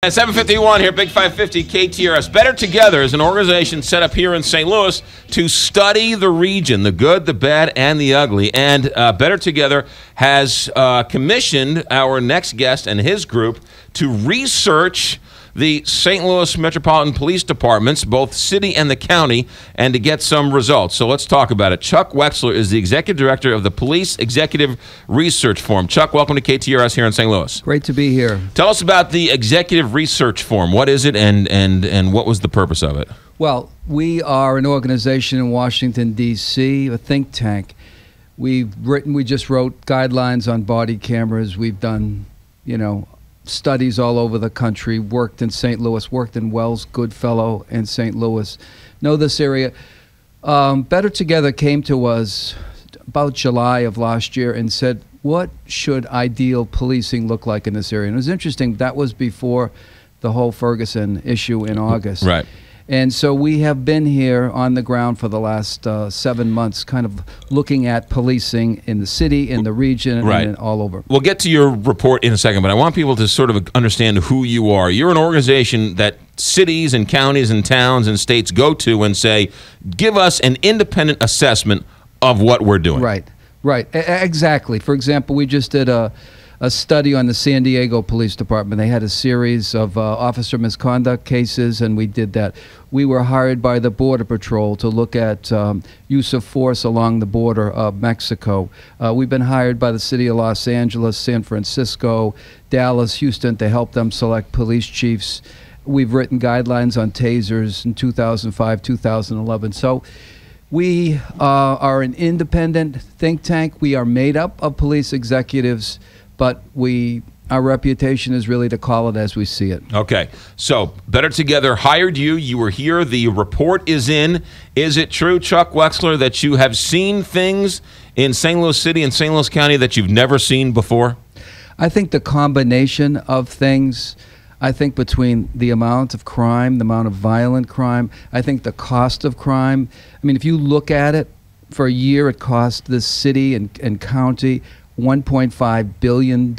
At 7:51 here, Big 550 KTRS. Better Together is an organization set up here in St. Louis to study the region, the good, the bad, and the ugly. And Better Together has commissioned our next guest and his group to research the St. Louis Metropolitan Police Departments, both city and the county, and to get some results. So let's talk about it. Chuck Wexler is the Executive Director of the Police Executive Research Forum. Chuck, welcome to KTRS here in St. Louis. Great to be here. Tell us about the Executive Research Forum. What is it, and what was the purpose of it? Well, we are an organization in Washington, D.C., a think tank. We just wrote guidelines on body cameras. We've done, studies all over the country, worked in St. Louis, worked in Wells, Goodfellow, and St. Louis. Know this area. Better Together came to us about July of last year and said, what should ideal policing look like in this area? And it was interesting, that was before the whole Ferguson issue in August. Right. And so we have been here on the ground for the last 7 months, kind of looking at policing in the city, in the region, right, and all over. We'll get to your report in a second, but I want people to sort of understand who you are. You're an organization that cities and counties and towns and states go to and say, give us an independent assessment of what we're doing. Right, right, exactly. For example, we just did a study on the San Diego Police Department. They had a series of officer misconduct cases, and we did that. We were hired by the Border Patrol to look at use of force along the border of Mexico. We've been hired by the city of Los Angeles, San Francisco, Dallas, Houston to help them select police chiefs. We've written guidelines on tasers in 2005, 2011. So we are an independent think tank. We are made up of police executives, but our reputation is really to call it as we see it. Okay, so Better Together hired you. You were here. The report is in. Is it true, Chuck Wexler, that you have seen things in St. Louis City and St. Louis County that you've never seen before? I think the combination of things, I think between the amount of crime, the amount of violent crime, I think the cost of crime. I mean, if you look at it, for a year it cost this city and county $1.5 billion.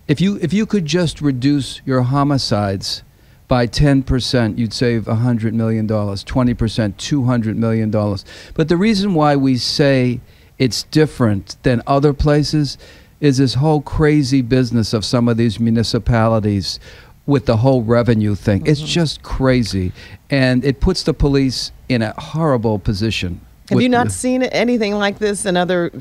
If you could just reduce your homicides by 10%, you'd save $100 million, 20%, $200 million. But the reason why we say it's different than other places is this whole crazy business of some of these municipalities with the whole revenue thing. Mm-hmm. It's just crazy, and it puts the police in a horrible position. Have you not seen anything like this in other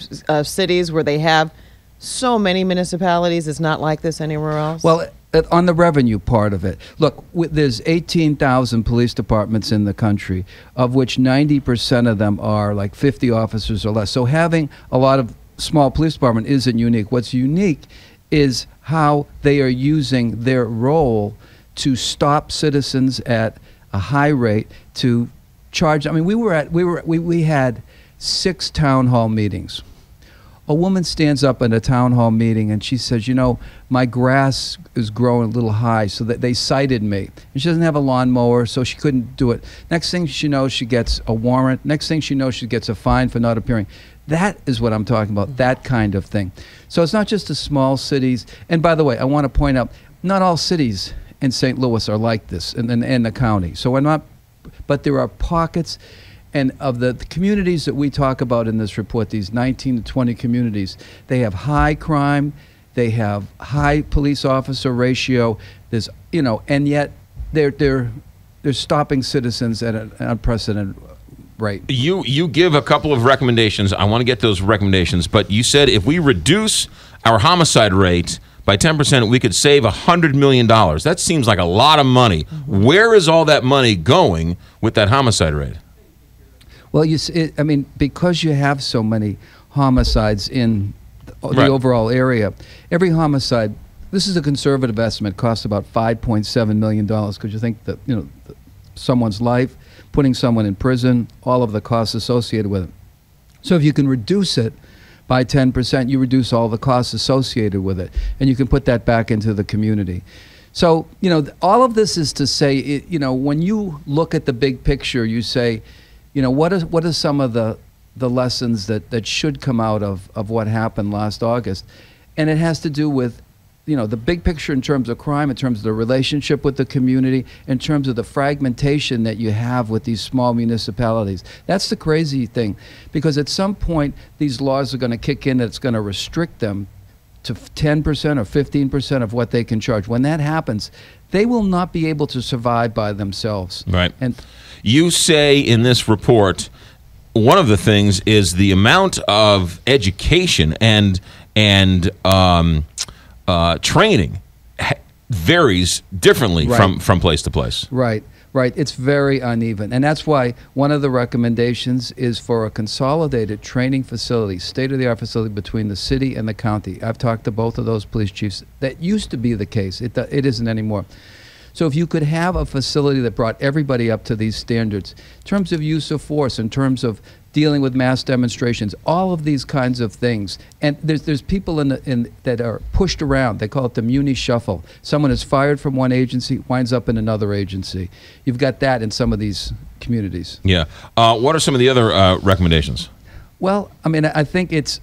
cities where they have so many municipalities? It's not like this anywhere else? Well, on the revenue part of it, look, there's 18,000 police departments in the country, of which 90% of them are like 50 officers or less. So having a lot of small police department isn't unique. What's unique is how they are using their role to stop citizens at a high rate, to charge. I mean, we had 6 town hall meetings. A woman stands up in a town hall meeting and she says, my grass is growing a little high, so that they cited me. And she doesn't have a lawnmower, so she couldn't do it. Next thing she knows, she gets a warrant. Next thing she knows, she gets a fine for not appearing. That is what I'm talking about, that kind of thing. So it's not just the small cities. And by the way, I want to point out, not all cities in St. Louis are like this, in the county. So we're not, but there are pockets, and of the communities that we talk about in this report, these 19 to 20 communities, they have high crime, they have high police officer ratio. There's, and yet they're stopping citizens at an unprecedented rate. You give a couple of recommendations. I want to get those recommendations, but you said if we reduce our homicide rate by 10%, we could save $100 million. That seems like a lot of money. Mm-hmm. Where is all that money going with that homicide rate? Well, because you have so many homicides in the overall area, every homicide, this is a conservative estimate, costs about $5.7 million, because you think that, someone's life, putting someone in prison, all of the costs associated with it. So if you can reduce it by 10%, you reduce all the costs associated with it, and you can put that back into the community. So, all of this is to say, when you look at the big picture, you say, what are some of the lessons that should come out of what happened last August? And it has to do with the big picture in terms of crime, in terms of the relationship with the community, in terms of the fragmentation that you have with these small municipalities. That's the crazy thing, because at some point these laws are going to kick in that's going to restrict them to 10% or 15% of what they can charge. When that happens, they will not be able to survive by themselves. Right. And you say in this report, one of the things is the amount of education and training varies differently from place to place. Right. It's very uneven. And that's why one of the recommendations is for a consolidated training facility, state-of-the-art facility between the city and the county. I've talked to both of those police chiefs. That used to be the case. It isn't anymore. So if you could have a facility that brought everybody up to these standards, in terms of use of force, in terms of dealing with mass demonstrations, all of these kinds of things. And there's people that are pushed around. They call it the muni shuffle. Someone is fired from one agency, winds up in another agency. You've got that in some of these communities. Yeah. What are some of the other recommendations? Well, I mean, I think it's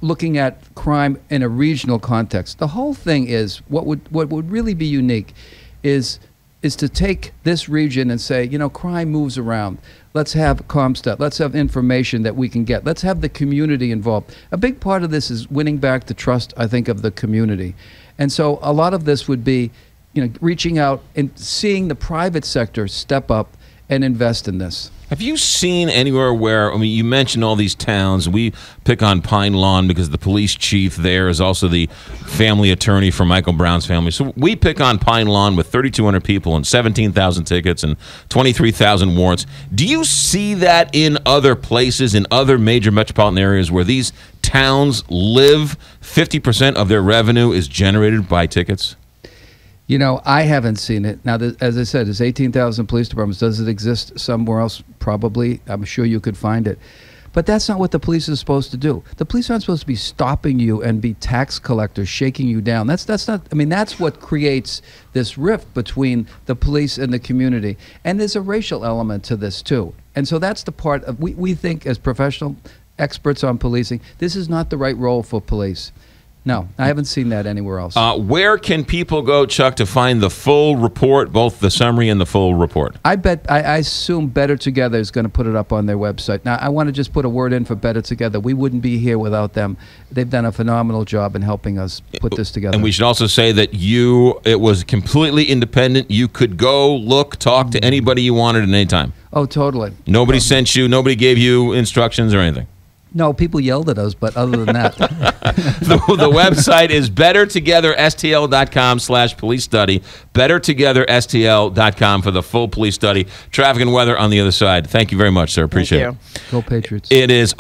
looking at crime in a regional context. The whole thing is, what would really be unique is to take this region and say, crime moves around. Let's have CompStat. Let's have information that we can get. Let's have the community involved. A big part of this is winning back the trust, I think, of the community. And so a lot of this would be, reaching out and seeing the private sector step up and invest in this. Have you seen anywhere where, you mentioned all these towns. We pick on Pine Lawn because the police chief there is also the family attorney for Michael Brown's family. So we pick on Pine Lawn with 3,200 people and 17,000 tickets and 23,000 warrants. Do you see that in other places, in other major metropolitan areas where these towns live, 50% of their revenue is generated by tickets? I haven't seen it. Now, as I said, there's 18,000 police departments. Does it exist somewhere else? Probably. I'm sure you could find it. But that's not what the police is supposed to do. The police aren't supposed to be stopping you and be tax collectors, shaking you down. That's not, that's what creates this rift between the police and the community. And there's a racial element to this, too. And so that's the part of, we think as professional experts on policing, this is not the right role for police. No, I haven't seen that anywhere else. Where can people go, Chuck, to find the full report, both the summary and the full report? I assume Better Together is going to put it up on their website. Now, I want to just put a word in for Better Together. We wouldn't be here without them. They've done a phenomenal job in helping us put this together. And we should also say that it was completely independent. You could go, look, talk to anybody you wanted at any time. Oh, totally. Nobody sent you, nobody gave you instructions or anything. No, people yelled at us, but other than that. the website is bettertogetherstl.com/police study. Bettertogetherstl.com for the full police study. Traffic and weather on the other side. Thank you very much, sir. Appreciate it. Go Patriots. It is. See,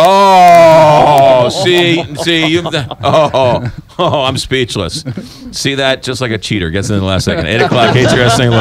I'm speechless. See that? Just like a cheater. Gets in the last second. 8 o'clock, KTRS St. Louis.